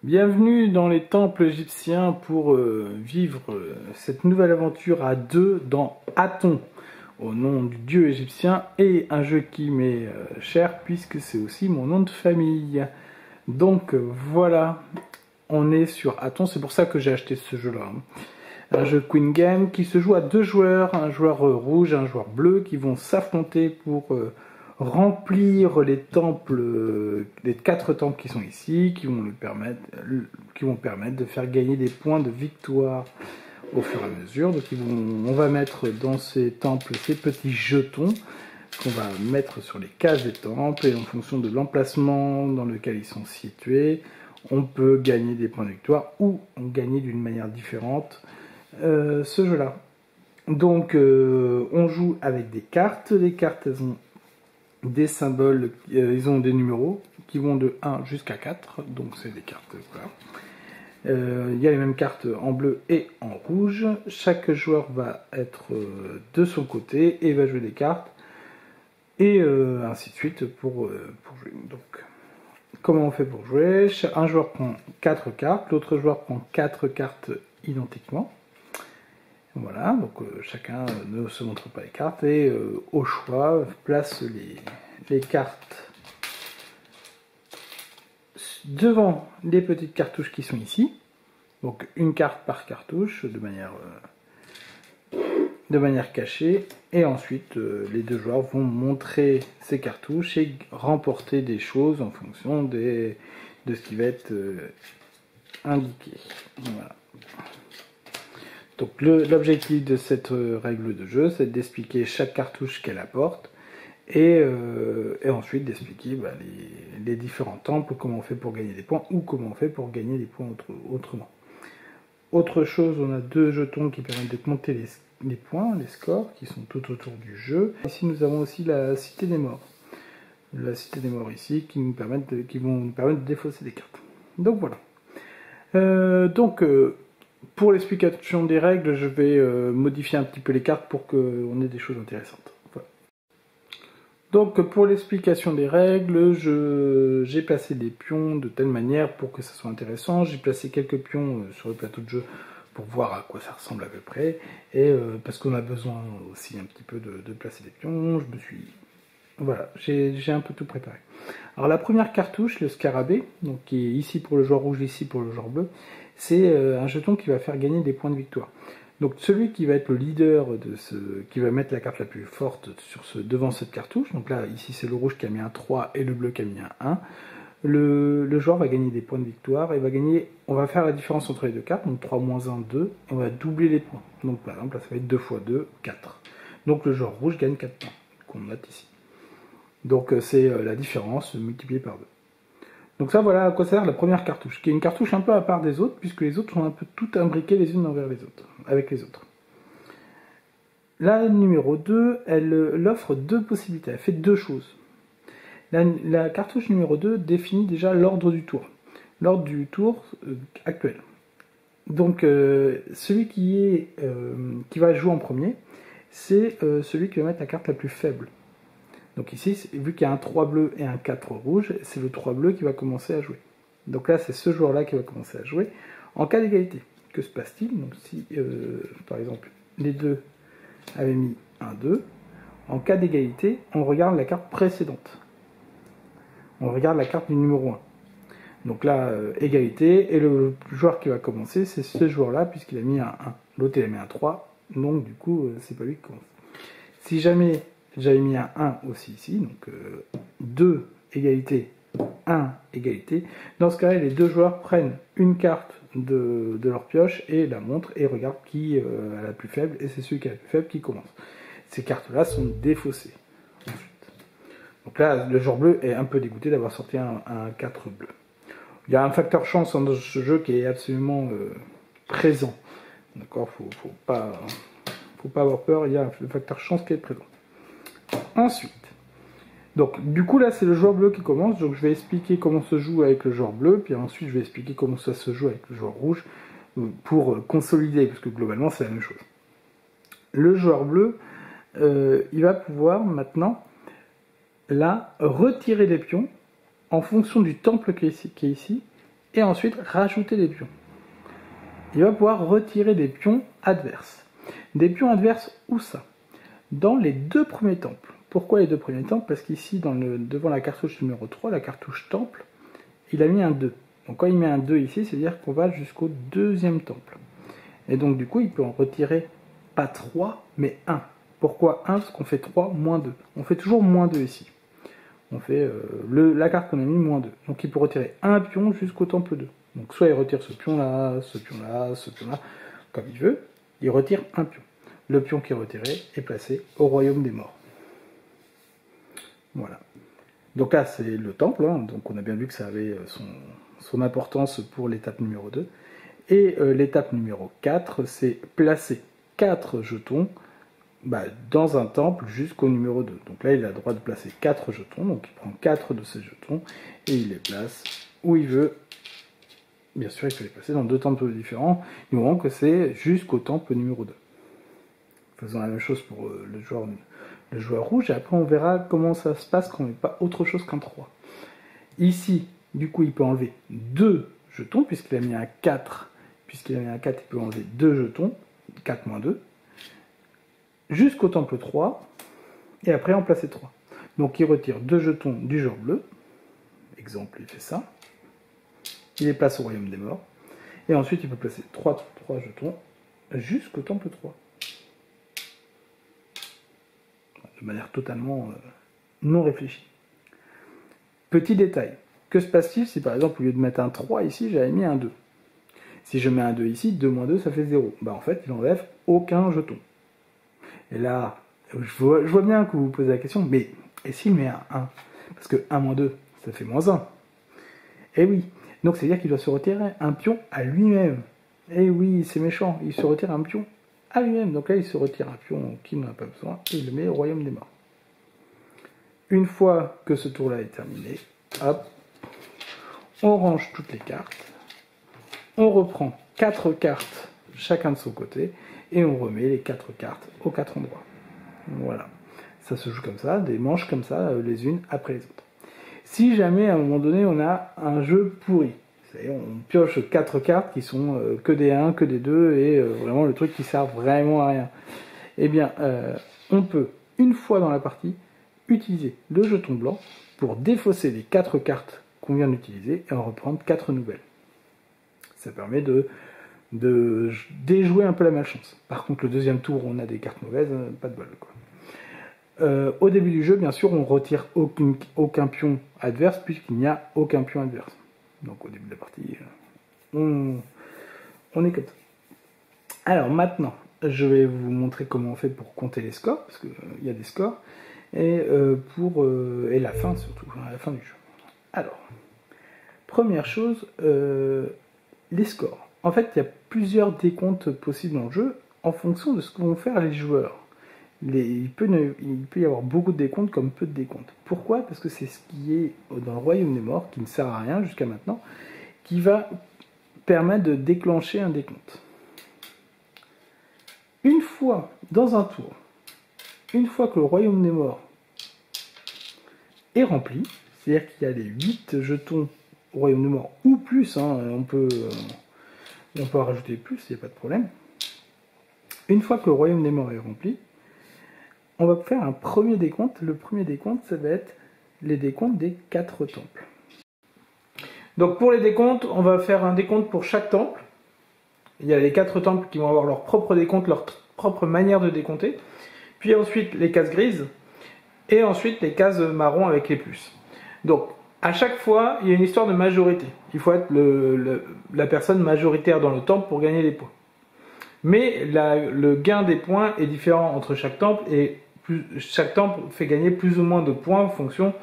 Bienvenue dans les temples égyptiens pour vivre cette nouvelle aventure à deux dans Aton, au nom du dieu égyptien, et un jeu qui m'est cher puisque c'est aussi mon nom de famille. Donc voilà, on est sur Aton, c'est pour ça que j'ai acheté ce jeu-là. Un jeu Queen Game qui se joue à deux joueurs, un joueur rouge et un joueur bleu, qui vont s'affronter pour remplir les temples, les 4 temples qui sont ici, qui vont permettre de faire gagner des points de victoire au fur et à mesure. Donc on va mettre dans ces temples ces petits jetons qu'on va mettre sur les cases des temples, et en fonction de l'emplacement dans lequel ils sont situés, on peut gagner des points de victoire ou gagner d'une manière différente ce jeu-là. Donc on joue avec des cartes. Les cartes, elles ont des symboles, ils ont des numéros qui vont de 1 jusqu'à 4, donc c'est des cartes, voilà. Il y a les mêmes cartes en bleu et en rouge. Chaque joueur va être de son côté et va jouer des cartes, et ainsi de suite pour jouer. Donc, comment on fait pour jouer? Un joueur prend 4 cartes, l'autre joueur prend 4 cartes identiquement. Voilà, donc chacun ne se montre pas les cartes, et au choix place les cartes devant les petites cartouches qui sont ici. Donc une carte par cartouche de manière cachée, et ensuite les deux joueurs vont montrer ces cartouches et remporter des choses en fonction de ce qui va être indiqué. Voilà. Donc l'objectif de cette règle de jeu, c'est d'expliquer chaque cartouche qu'elle apporte, et ensuite d'expliquer les différents temples, comment on fait pour gagner des points, ou comment on fait pour gagner des points autrement. Autre chose, on a 2 jetons qui permettent de compter les points, les scores, qui sont tout autour du jeu. Ici nous avons aussi la Cité des Morts. La Cité des Morts ici, qui vont nous permettre de défausser des cartes. Donc voilà. Pour l'explication des règles, je vais modifier un petit peu les cartes pour qu'on ait des choses intéressantes. Voilà. Donc pour l'explication des règles, j'ai placé des pions de telle manière pour que ça soit intéressant. J'ai placé quelques pions sur le plateau de jeu pour voir à quoi ça ressemble à peu près. Et parce qu'on a besoin aussi un petit peu de placer des pions, voilà, j'ai un peu tout préparé. Alors la première cartouche, le scarabée, donc qui est ici pour le joueur rouge, ici pour le joueur bleu, c'est un jeton qui va faire gagner des points de victoire. Donc celui qui va être le leader qui va mettre la carte la plus forte devant cette cartouche, donc là ici c'est le rouge qui a mis un 3 et le bleu qui a mis un 1, le joueur va gagner des points de victoire, et on va faire la différence entre les deux cartes, donc 3 moins 1, 2, et on va doubler les points. Donc par exemple là ça va être 2 fois 2, 4. Donc le joueur rouge gagne 4 points, qu'on note ici. Donc c'est la différence multipliée par 2. Donc ça, voilà à quoi sert la première cartouche, qui est une cartouche un peu à part des autres, puisque les autres sont un peu toutes imbriquées les unes avec les autres. La numéro 2, elle offre 2 possibilités, elle fait 2 choses. La cartouche numéro 2 définit déjà l'ordre du tour. L'ordre du tour actuel. Donc celui qui va jouer en premier, c'est celui qui va mettre la carte la plus faible. Donc ici, vu qu'il y a un 3 bleu et un 4 rouge, c'est le 3 bleu qui va commencer à jouer. Donc là, c'est ce joueur-là qui va commencer à jouer. En cas d'égalité, que se passe-t-il? Donc si, par exemple, les deux avaient mis un 2, en cas d'égalité, on regarde la carte précédente. On regarde la carte du numéro 1. Donc là, égalité, et le joueur qui va commencer, c'est ce joueur-là, puisqu'il a mis un 1. L'autre, il a mis un 3, donc du coup, c'est pas lui qui commence. Si jamais j'avais mis un 1 aussi ici, donc 2 égalité, 1 égalité. Dans ce cas-là, les deux joueurs prennent une carte de leur pioche et la montrent et regardent qui a la plus faible, et c'est celui qui a la plus faible qui commence. Ces cartes-là sont défaussées. Ensuite. Donc là, le joueur bleu est un peu dégoûté d'avoir sorti un 4 bleu. Il y a un facteur chance dans ce jeu qui est absolument présent. D'accord, faut pas avoir peur, il y a le facteur chance qui est présent. Ensuite, donc du coup là c'est le joueur bleu qui commence, donc je vais expliquer comment se joue avec le joueur bleu, puis ensuite je vais expliquer comment ça se joue avec le joueur rouge pour consolider, parce que globalement c'est la même chose. Le joueur bleu, il va pouvoir maintenant là retirer les pions en fonction du temple qui est ici, et ensuite rajouter des pions. Il va pouvoir retirer des pions adverses. Des pions adverses, où ça? Dans les deux premiers temples. Pourquoi les deux premiers temples? Parce qu'ici, devant la cartouche numéro 3, la cartouche temple, il a mis un 2. Donc quand il met un 2 ici, c'est-à-dire qu'on va jusqu'au deuxième temple. Et donc du coup, il peut en retirer pas 3, mais 1. Pourquoi 1? Parce qu'on fait 3 moins 2. On fait toujours moins 2 ici. On fait la carte qu'on a mis moins 2. Donc il peut retirer un pion jusqu'au temple 2. Donc soit il retire ce pion-là, ce pion-là, ce pion-là, comme il veut. Il retire un pion. Le pion qui est retiré est placé au royaume des morts. Voilà. Donc là, c'est le temple. Hein. Donc on a bien vu que ça avait son importance pour l'étape numéro 2. Et l'étape numéro 4, c'est placer 4 jetons dans un temple jusqu'au numéro 2. Donc là, il a le droit de placer 4 jetons. Donc il prend 4 de ces jetons et il les place où il veut. Bien sûr, il peut les placer dans 2 temples différents, du moment que c'est jusqu'au temple numéro 2. Faisons la même chose pour le joueur rouge, et après on verra comment ça se passe quand on n'est pas autre chose qu'un 3. Ici, du coup, il peut enlever 2 jetons, puisqu'il a mis un 4. Puisqu'il a mis un 4, il peut enlever 2 jetons, 4 moins 2, jusqu'au temple 3, et après en placer 3. Donc il retire 2 jetons du joueur bleu, exemple, il fait ça. Il les place au royaume des morts. Et ensuite, il peut placer 3 jetons jusqu'au temple 3. De manière totalement non réfléchie. Petit détail. Que se passe-t-il si, par exemple, au lieu de mettre un 3 ici, j'avais mis un 2? Si je mets un 2 ici, 2 moins 2, ça fait 0. En fait, il n'enlève aucun jeton. Et là, je vois bien que vous vous posez la question, mais et s'il met un 1? Parce que 1 moins 2, ça fait moins 1. Eh oui. Donc, c'est-à-dire qu'il doit se retirer un pion à lui-même. Eh oui, c'est méchant. Il se retire un pion à lui-même. Donc là, il se retire un pion qu'il n'en a pas besoin et il le met au royaume des morts. Une fois que ce tour-là est terminé, hop, on range toutes les cartes. On reprend 4 cartes, chacun de son côté, et on remet les 4 cartes aux 4 endroits. Voilà. Ça se joue comme ça, des manches comme ça, les unes après les autres. Si jamais, à un moment donné, on a un jeu pourri, c'est-à-dire on pioche 4 cartes qui sont que des 1, que des 2, et vraiment le truc qui sert vraiment à rien, eh bien, on peut, une fois dans la partie, utiliser le jeton blanc pour défausser les 4 cartes qu'on vient d'utiliser et en reprendre 4 nouvelles. Ça permet de déjouer un peu la malchance. Par contre, le deuxième tour, on a des cartes mauvaises, pas de bol, quoi. Au début du jeu, bien sûr, on retire aucun pion adverse puisqu'il n'y a aucun pion adverse. Donc au début de la partie, on est comme ça. Alors maintenant, je vais vous montrer comment on fait pour compter les scores, parce qu'il y a des scores, et la fin surtout, la fin du jeu. Alors, première chose, les scores. En fait, il y a plusieurs décomptes possibles dans le jeu en fonction de ce que vont faire les joueurs. Il peut y avoir beaucoup de décomptes comme peu de décomptes. Pourquoi? Parce que c'est ce qui est dans le royaume des morts, qui ne sert à rien jusqu'à maintenant, qui va permettre de déclencher un décompte. Une fois, dans un tour, une fois que le royaume des morts est rempli, c'est-à-dire qu'il y a les 8 jetons au royaume des morts, ou plus, on peut en rajouter plus, il n'y a pas de problème. Une fois que le royaume des morts est rempli, on va faire un premier décompte. Le premier décompte, ça va être les décomptes des 4 temples. Donc pour les décomptes, on va faire un décompte pour chaque temple. Il y a les 4 temples qui vont avoir leur propre décompte, leur propre manière de décompter. Puis ensuite les cases grises. Et ensuite les cases marron avec les plus. Donc à chaque fois, il y a une histoire de majorité. Il faut être la personne majoritaire dans le temple pour gagner des points. Mais le gain des points est différent entre chaque temple et chaque temple fait gagner plus ou moins de points en fonction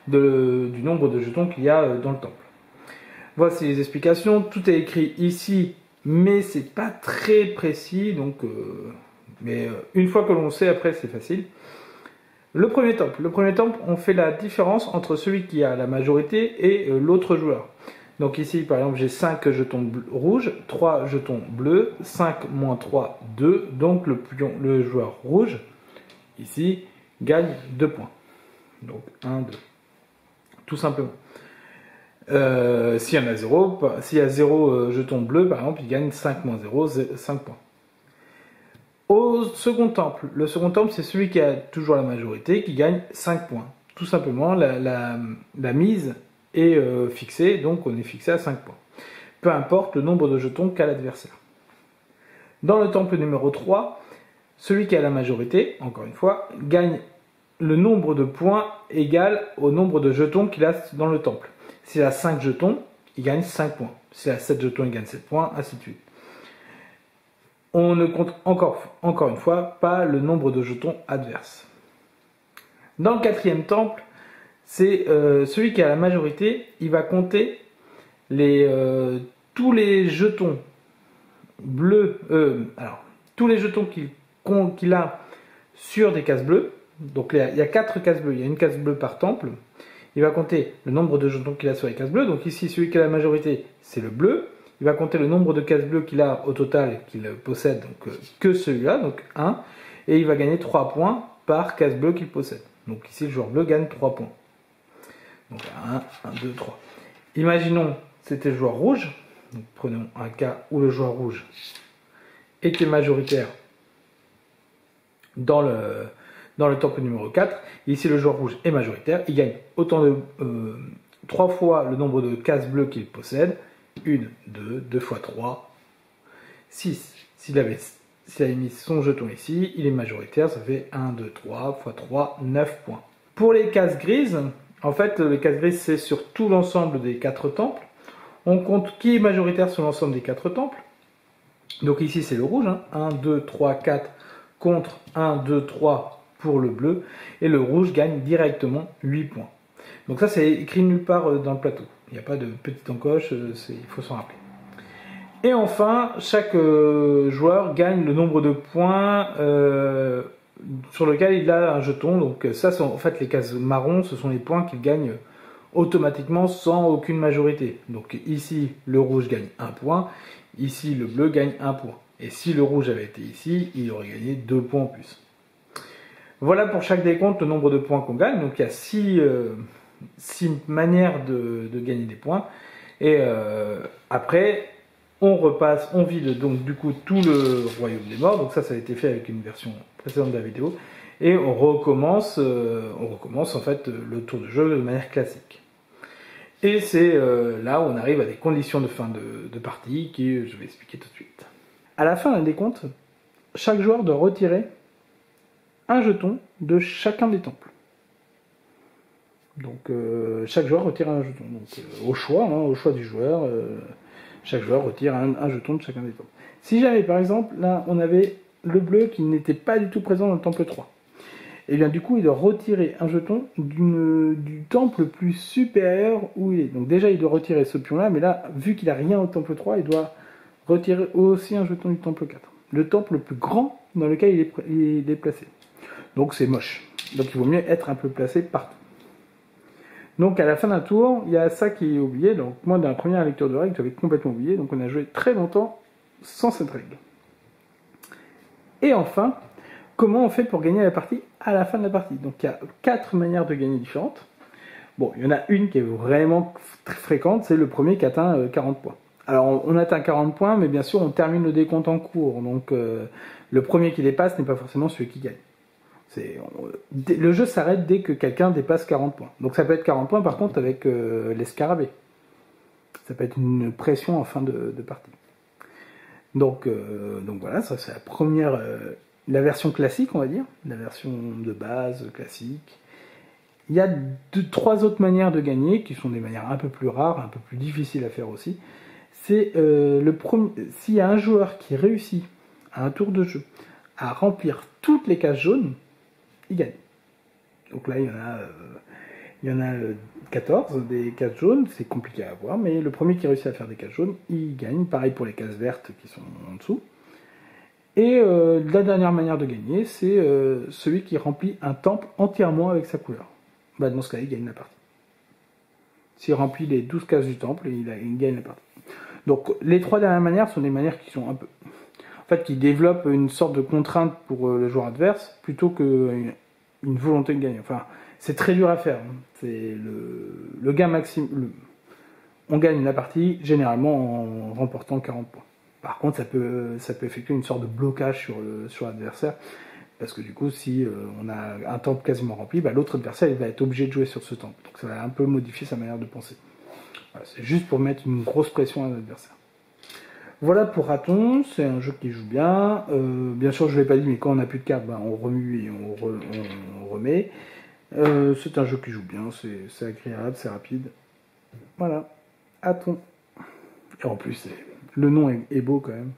du nombre de jetons qu'il y a dans le temple. Voici les explications. Tout est écrit ici, mais c'est pas très précis. Donc, mais une fois que l'on sait, après c'est facile. Le premier temple, on fait la différence entre celui qui a la majorité et l'autre joueur. Donc ici, par exemple, j'ai 5 jetons rouges, 3 jetons bleus, 5 moins 3, 2. Donc le joueur rouge, ici, gagne 2 points. Donc 1, 2. Tout simplement. S'il y en a 0, s'il y a 0 jetons bleus, par exemple, il gagne 5 moins 0, 5 points. Au second temple, le second temple, c'est celui qui a toujours la majorité, qui gagne 5 points. Tout simplement, la mise est fixée, donc on est fixé à 5 points. Peu importe le nombre de jetons qu'a l'adversaire. Dans le temple numéro 3, celui qui a la majorité, encore une fois, gagne le nombre de points égal au nombre de jetons qu'il a dans le temple. S'il a 5 jetons, il gagne 5 points. S'il a 7 jetons, il gagne 7 points, ainsi de suite. On ne compte encore une fois pas le nombre de jetons adverses. Dans le quatrième temple, c'est celui qui a la majorité, il va compter tous les jetons bleus, tous les jetons qu'il a sur des cases bleues. Donc il y a 4 cases bleues, il y a une case bleue par temple. Il va compter le nombre de jetons qu'il a sur les cases bleues. Donc ici, celui qui a la majorité, c'est le bleu. Il va compter le nombre de cases bleues qu'il a au total, qu'il possède, donc que celui-là, donc 1. Et il va gagner 3 points par case bleue qu'il possède. Donc ici, le joueur bleu gagne 3 points. Donc 1, 2, 3. Imaginons, c'était le joueur rouge. Donc prenons un cas où le joueur rouge était majoritaire dans le temple numéro 4. Ici, le joueur rouge est majoritaire. Il gagne autant de 3 fois le nombre de cases bleues qu'il possède. 1, 2, 2 fois 3, 6. S'il avait mis son jeton ici, il est majoritaire, ça fait 1, 2, 3 fois 3, 9 points. Pour les cases grises, en fait, les cases grises, c'est sur tout l'ensemble des 4 temples. On compte qui est majoritaire sur l'ensemble des 4 temples. Donc ici, c'est le rouge. 1, 2, 3, 4 contre 1, 2, 3 pour le bleu. Et le rouge gagne directement 8 points. Donc ça, c'est écrit nulle part dans le plateau. Il n'y a pas de petite encoche, il faut s'en rappeler. Et enfin, chaque joueur gagne le nombre de points sur lequel il a un jeton. Donc ça, en fait, les cases marron, ce sont les points qu'il gagne automatiquement sans aucune majorité. Donc ici, le rouge gagne 1 point. Ici, le bleu gagne 1 point. Et si le rouge avait été ici, il aurait gagné 2 points en plus. Voilà pour chaque décompte le nombre de points qu'on gagne. Donc il y a 6 manières de gagner des points. Et après, on vide donc du coup tout le royaume des morts. Donc ça a été fait avec une version précédente de la vidéo. Et on recommence en fait le tour de jeu de manière classique. Et c'est là où on arrive à des conditions de fin de partie qui je vais expliquer tout de suite. À la fin d'un décompte, chaque joueur doit retirer un jeton de chacun des temples. Donc chaque joueur retire un jeton. Donc au choix du joueur, chaque joueur retire un jeton de chacun des temples. Si jamais par exemple là on avait le bleu qui n'était pas du tout présent dans le temple 3, et bien du coup il doit retirer un jeton du temple plus supérieur où il est. Donc déjà il doit retirer ce pion là, mais là vu qu'il n'a rien au temple 3, il doit retirer aussi un jeton du temple 4. Le temple le plus grand dans lequel il est placé. Donc c'est moche. Donc il vaut mieux être un peu placé partout. Donc à la fin d'un tour, il y a ça qui est oublié. Donc moi dans la première lecture de règles, j'avais complètement oublié. Donc on a joué très longtemps sans cette règle. Et enfin, comment on fait pour gagner la partie à la fin de la partie? Donc il y a 4 manières de gagner différentes. Bon, il y en a une qui est vraiment très fréquente, c'est le premier qui atteint 40 points. Alors on atteint 40 points, mais bien sûr on termine le décompte en cours. Donc le premier qui dépasse n'est pas forcément celui qui gagne. Le jeu s'arrête dès que quelqu'un dépasse 40 points. Donc ça peut être 40 points par contre avec les scarabées. Ça peut être une pression en fin de partie. Donc voilà, ça c'est la première, la version classique on va dire, la version de base classique. Il y a 3 autres manières de gagner qui sont des manières un peu plus rares, un peu plus difficiles à faire aussi. C'est s'il y a un joueur qui réussit à un tour de jeu à remplir toutes les cases jaunes, il gagne. Donc là, il y en a 14 des cases jaunes, c'est compliqué à avoir, mais le premier qui réussit à faire des cases jaunes, il gagne. Pareil pour les cases vertes qui sont en dessous. Et la dernière manière de gagner, c'est celui qui remplit un temple entièrement avec sa couleur. Bah, dans ce cas, il gagne la partie. S'il remplit les 12 cases du temple, il gagne la partie. Donc les 3 dernières manières sont des manières qui sont un peu... En fait, qui développent une sorte de contrainte pour le joueur adverse, plutôt qu'une volonté de gagner. Enfin, c'est très dur à faire. C'est le gain maximum. on gagne la partie généralement en remportant 40 points. Par contre, ça peut effectuer une sorte de blocage sur l'adversaire, parce que du coup, si on a un temple quasiment rempli, l'autre adversaire il va être obligé de jouer sur ce temple. Donc ça va un peu modifier sa manière de penser. Voilà, c'est juste pour mettre une grosse pression à l'adversaire. Voilà pour Raton, c'est un jeu qui joue bien. Bien sûr, je ne l'ai pas dit, mais quand on n'a plus de cartes, on remue et on remet. C'est un jeu qui joue bien, c'est agréable, c'est rapide. Voilà, Raton. Et en plus, le nom est beau quand même.